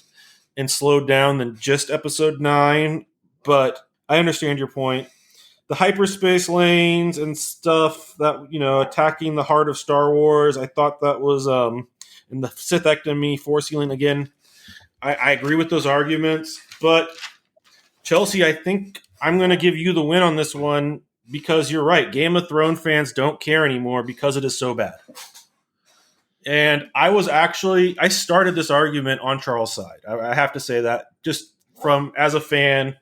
and slowed down than just Episode 9. But I understand your point. The hyperspace lanes and stuff that, attacking the heart of Star Wars, I thought that was, in the Sithectomy, Force healing again. I agree with those arguments, but Chelsy, I think I'm going to give you the win on this one because you're right. Game of Thrones fans don't care anymore because it is so bad. And I started this argument on Charles' side. I have to say that just as a fan,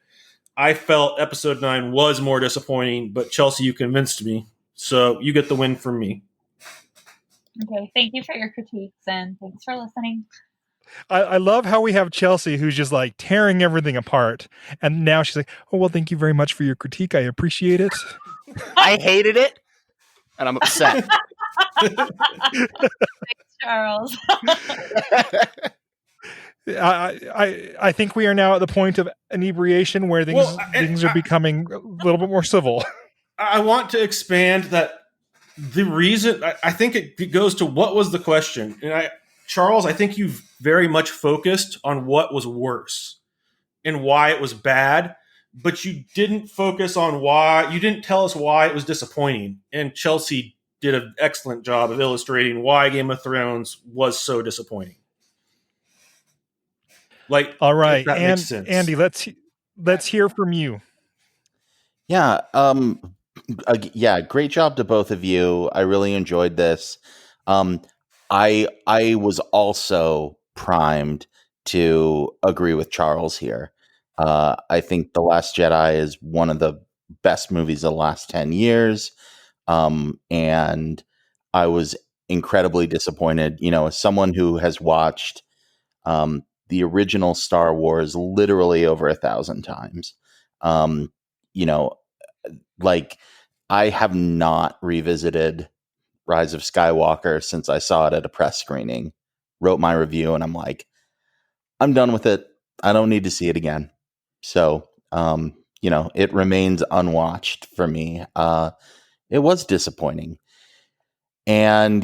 I felt Episode 9 was more disappointing, but Chelsy, you convinced me. So you get the win from me. Okay, thank you for your critiques and thanks for listening. I love how we have Chelsy who's just like tearing everything apart. And now she's like, oh, well, thank you very much for your critique. I appreciate it. I hated it. and I'm upset. Charles. I think we are now at the point of inebriation where things are becoming a little bit more civil. I want to expand that the reason I think it goes to what was the question, and Charles, I think you've very much focused on what was worse and why it was bad, but you didn't focus on why. You didn't tell us why it was disappointing. And Chelsy did an excellent job of illustrating why Game of Thrones was so disappointing. Like, all right, that and makes sense. Andy, let's hear from you. Yeah, great job to both of you. I really enjoyed this. I was also primed to agree with Charles here. I think The Last Jedi is one of the best movies of the last 10 years. And I was incredibly disappointed, as someone who has watched the original Star Wars literally over 1,000 times. Like, I have not revisited Rise of Skywalker since I saw it at a press screening, wrote my review, and I'm like, I'm done with it. I don't need to see it again. So, it remains unwatched for me. It was disappointing. And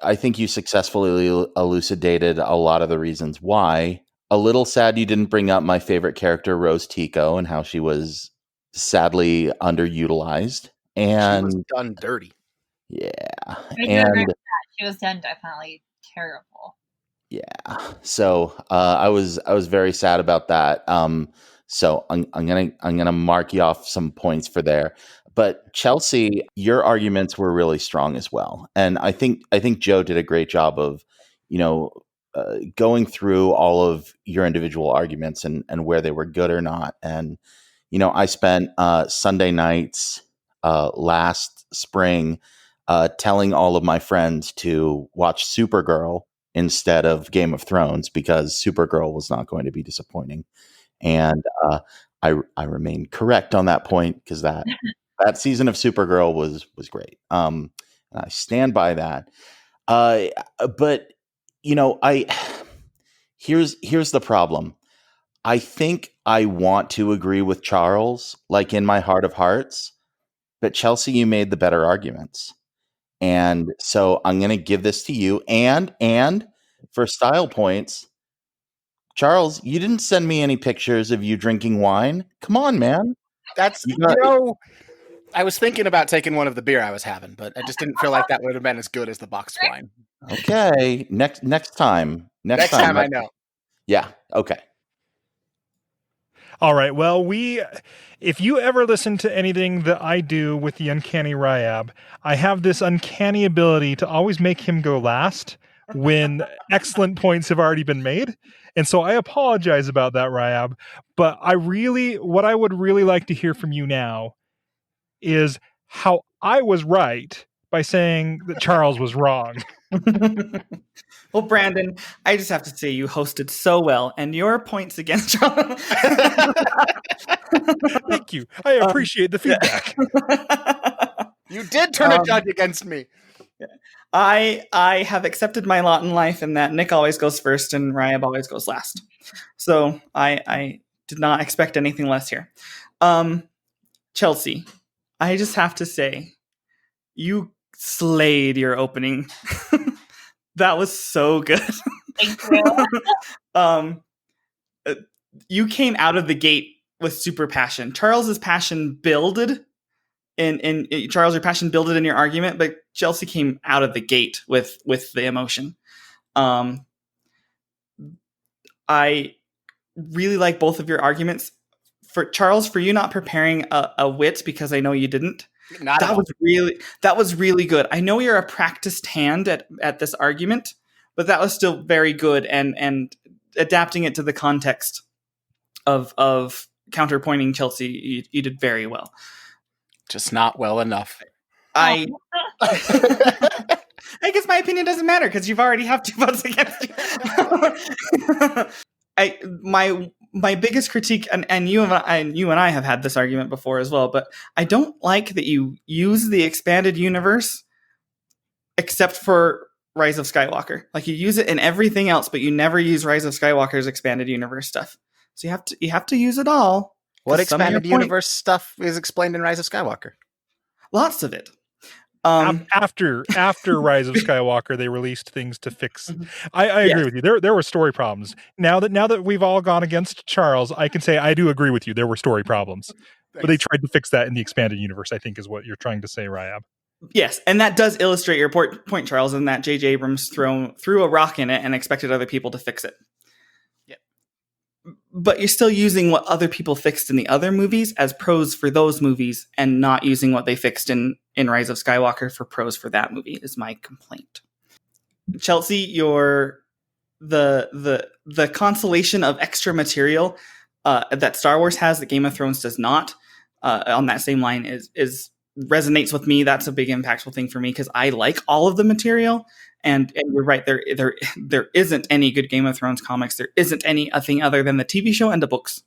I think you successfully elucidated a lot of the reasons why. A little sad you didn't bring up my favorite character, Rose Tico, and how she was sadly underutilized. And she was done dirty. Yeah. And she was done definitely terrible. Yeah. So I was very sad about that. So I'm gonna mark you off some points for there. But Chelsy, your arguments were really strong as well, and I think Joe did a great job of, going through all of your individual arguments and where they were good or not. And I spent Sunday nights last spring telling all of my friends to watch Supergirl instead of Game of Thrones because Supergirl was not going to be disappointing. And I remain correct on that point because that season of Supergirl was great. And I stand by that. But here's the problem. I think I want to agree with Charles, like in my heart of hearts, but Chelsy, you made the better arguments. And so I'm going to give this to you. And for style points, Charles, you didn't send me any pictures of you drinking wine. Come on, man. That's, I was thinking about taking one of the beer I was having, but I just didn't feel like that would have been as good as the boxed wine. Okay. Next time. Next time I know. Yeah. Okay. All right. Well, if you ever listen to anything that I do with the Uncanny Ryab, I have this uncanny ability to always make him go last when excellent points have already been made. And so I apologize about that, Ryab. But what I would really like to hear from you now is how I was right by saying that Charles was wrong. Well, Brandon, I just have to say you hosted so well, and your points against Charles. Thank you. I appreciate the feedback. You did turn a judge against me. I have accepted my lot in life in that Nick always goes first and Ryab always goes last. So I did not expect anything less here. Chelsy, I just have to say, you slayed your opening. That was so good. Thank you. You came out of the gate with super passion. Charles's passion builded in Charles, your passion builded in your argument, but Chelsy came out of the gate with the emotion. I really like both of your arguments. For Charles, for you not preparing a wit because I know you didn't. That was really good. I know you're a practiced hand at this argument, but that was still very good and adapting it to the context of counterpointing Chelsy, you did very well. Just not well enough. I guess my opinion doesn't matter because you've already have 2 votes against you. my biggest critique, and you and I have had this argument before as well, but I don't like that you use the expanded universe except for Rise of Skywalker. Like, you use it in everything else, but you never use Rise of Skywalker's expanded universe stuff. So you have to use it all. What expanded universe stuff is explained in Rise of Skywalker? Lots of it. After Rise of Skywalker, they released things to fix. I agree with you. There were story problems. Now that we've all gone against Charles, I can say I do agree with you. There were story problems, but they tried to fix that in the expanded universe, I think, is what you're trying to say, Ryab. Yes, and that does illustrate your point, Charles, in that J.J. Abrams threw a rock in it and expected other people to fix it. Yeah. But you're still using what other people fixed in the other movies as pros for those movies, and not using what they fixed in Rise of Skywalker for pros for that movie, is my complaint. Chelsy, the consolation of extra material that Star Wars has that Game of Thrones does not, on that same line, is resonates with me. That's a big impactful thing for me, because I like all of the material, and you're right, there isn't any good Game of Thrones comics. There isn't anything other than the TV show and the books.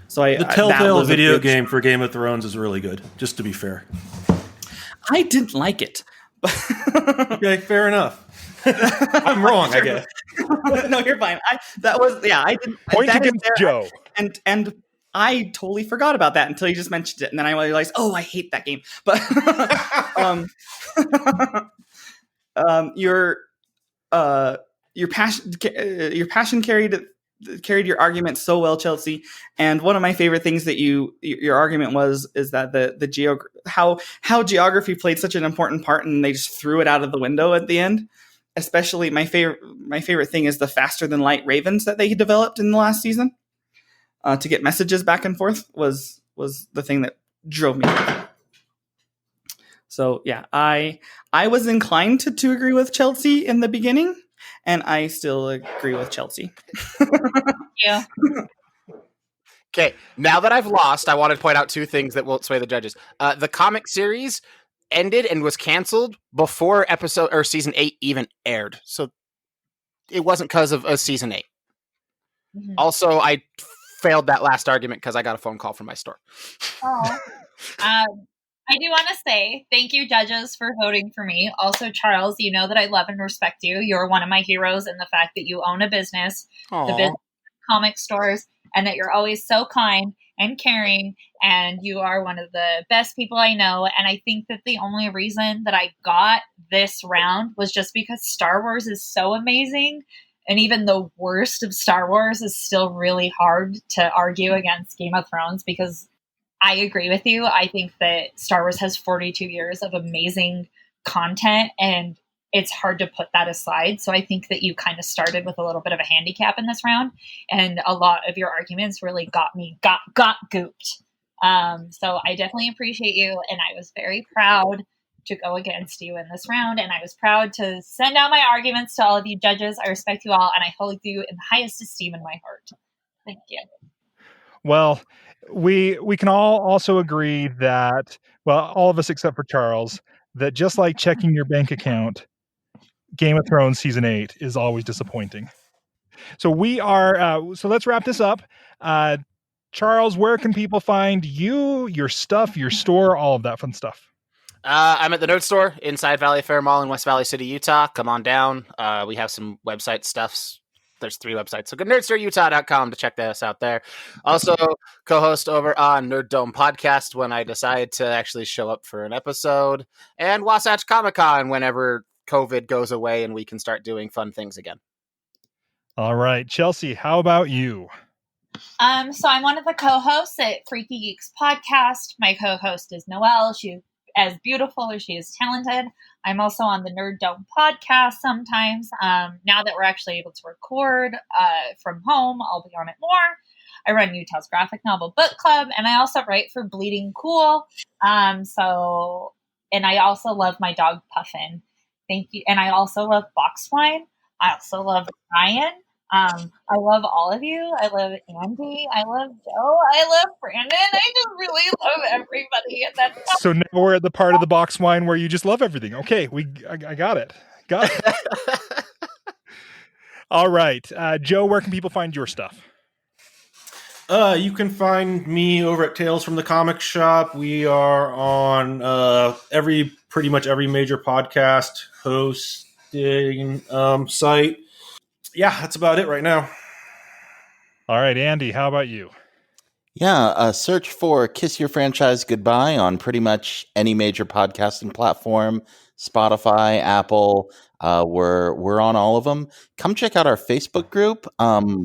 So the Telltale video game for Game of Thrones is really good, just to be fair. I didn't like it. Okay, fair enough. I'm wrong, I guess. No, you're fine. I didn't point against Joe. And I totally forgot about that until you just mentioned it, and then I realized, oh, I hate that game. But your passion carried your argument so well, Chelsy. And one of my favorite things that your argument is that how geography played such an important part, and they just threw it out of the window at the end. Especially my favorite thing is the faster than light ravens that they developed in the last season. To get messages back and forth was the thing that drove me. So yeah, I was inclined to agree with Chelsy in the beginning, and I still agree with Chelsy. Yeah. Okay, now that I've lost, I want to point out two things that won't sway the judges. The comic series ended and was canceled before season 8 even aired, so it wasn't because of season 8. Mm-hmm. Also, I failed that last argument because I got a phone call from my store. Oh. I do want to say thank you, judges, for voting for me. Also, Charles, you know that I love and respect you. You're one of my heroes in the fact that you own a business, the business comic stores, and that you're always so kind and caring, and you are one of the best people I know. And I think that the only reason that I got this round was just because Star Wars is so amazing. And even the worst of Star Wars is still really hard to argue against Game of Thrones, because I agree with you. I think that Star Wars has 42 years of amazing content, and it's hard to put that aside. So I think that you kind of started with a little bit of a handicap in this round, and a lot of your arguments really got gooped. So I definitely appreciate you, and I was very proud to go against you in this round, and I was proud to send out my arguments to all of you judges. I respect you all, and I hold you in the highest esteem in my heart. Thank you. Well, we can all also agree that, well, all of us except for Charles, that just like checking your bank account, Game of Thrones season 8 is always disappointing. So we are. So let's wrap this up. Charles, where can people find you, your stuff, your store, all of that fun stuff? I'm at the Nerd Store inside Valley Fair Mall in West Valley City, Utah. Come on down. We have some website stuffs. There's 3 websites. So go to nerdstoreutah.com to check us out there. Also, co-host over on Nerd Dome Podcast when I decide to actually show up for an episode, and Wasatch Comic Con whenever COVID goes away and we can start doing fun things again. All right, Chelsy, how about you? So I'm one of the co-hosts at Freaky Geeks Podcast. My co-host is Noelle. She's as beautiful as she is talented. I'm also on the Nerd Dome Podcast sometimes. Now that we're actually able to record from home, I'll be on it more. I run Utah's Graphic Novel Book Club, and I also write for Bleeding Cool. And I also love my dog Puffin. Thank you. And I also love Box Wine. I also love Ryan. I love all of you. I love Andy. I love Joe. I love Brandon. I just really love everybody. And that's so now we're at the part of the Box Wine where you just love everything. Okay, I got it. Got it. All right, Joe, where can people find your stuff? You can find me over at Tales from the Comic Shop. We are on pretty much every major podcast hosting site. Yeah, that's about it right now. All right, Andy, how about you? Yeah, search for Kiss Your Franchise Goodbye on pretty much any major podcasting platform, Spotify, Apple. We're on all of them. Come check out our Facebook group.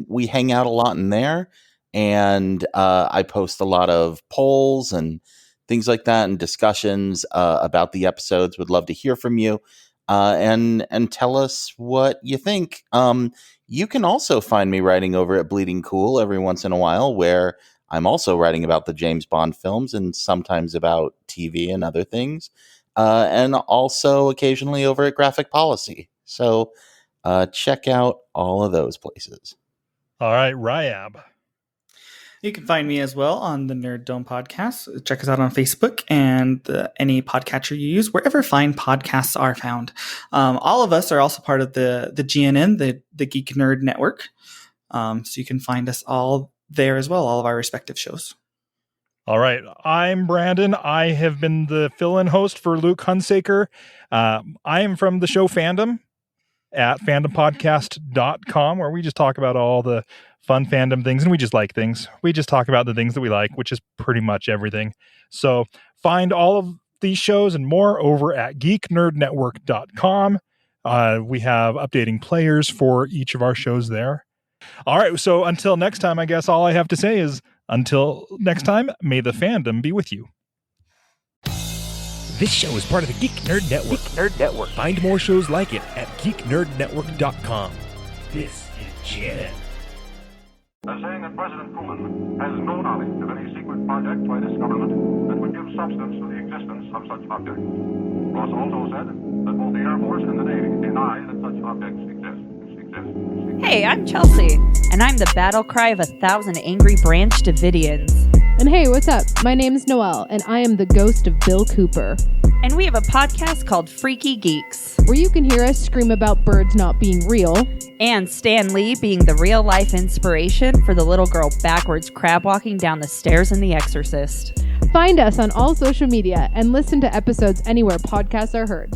We hang out a lot in there, and I post a lot of polls and things like that and discussions about the episodes. Would love to hear from you and tell us what you think. You can also find me writing over at Bleeding Cool every once in a while, where I'm also writing about the James Bond films and sometimes about TV and other things, and also occasionally over at Graphic Policy. So check out all of those places. All right, Ryab. You can find me as well on the Nerd Dome podcast. Check us out on Facebook and any podcatcher you use, wherever fine podcasts are found. All of us are also part of the GNN, the Geek Nerd Network. So you can find us all there as well, all of our respective shows. All right, I'm Brandon. I have been the fill-in host for Luke Hunsaker. I am from the show Fandom at fandompodcast.com, where we just talk about all the fun fandom things, and we just like things. We just talk about the things that we like, which is pretty much everything. So find all of these shows and more over at geeknerdnetwork.com. We have updating players for each of our shows there. All right, so until next time, I guess all I have to say is, until next time, may the fandom be with you. This show is part of the Geek Nerd Network. Find more shows like it at geeknerdnetwork.com. This is GNN. They're saying that President Truman has no knowledge of any secret project by this government that would give substance to the existence of such objects. Ross also said that both the Air Force and the Navy deny that such objects exist. Hey, I'm Chelsy, and I'm the battle cry of 1,000 angry Branch Davidians. And hey, what's up? My name's Noelle, and I am the ghost of Bill Cooper. And we have a podcast called Freaky Geeks, where you can hear us scream about birds not being real. And Stan Lee being the real-life inspiration for the little girl backwards crab walking down the stairs in The Exorcist. Find us on all social media and listen to episodes anywhere podcasts are heard.